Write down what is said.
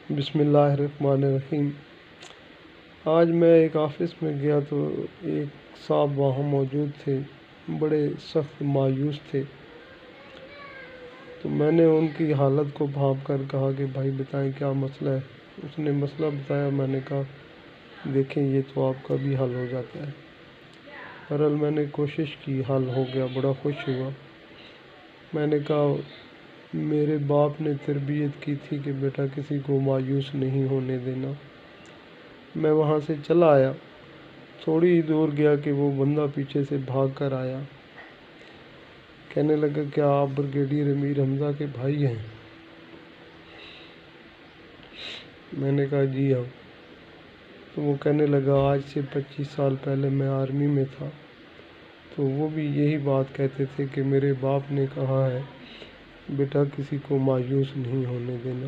بسم اللہ الرحمن الرحیم۔ آج میں ایک آفس میں گیا تو ایک صاحب وہاں موجود تھے، بڑے سخت مایوس تھے۔ تو میں نے ان کی حالت کو بھانپ کر کہا کہ بھائی بتائیں کیا مسئلہ ہے۔ اس نے مسئلہ بتایا، میں نے کہا دیکھیں یہ تو آپ کا بھی حل ہو جاتا ہے۔ بہرحال میں نے کوشش کی، حل ہو گیا، بڑا خوش ہوا۔ میں نے کہا میرے باپ نے تربیت کی تھی کہ بیٹا کسی کو مایوس نہیں ہونے دینا۔ میں وہاں سے چلا آیا، تھوڑی ہی دور گیا کہ وہ بندہ پیچھے سے بھاگ کر آیا، کہنے لگا کیا آپ بریگیڈیئر امیر حمزہ کے بھائی ہیں؟ میں نے کہا جی ہاں۔ تو وہ کہنے لگا آج سے 25 سال پہلے میں آرمی میں تھا، تو وہ بھی یہی بات کہتے تھے کہ میرے باپ نے کہا ہے بیٹا کسی کو مایوس نہیں ہونے دینا۔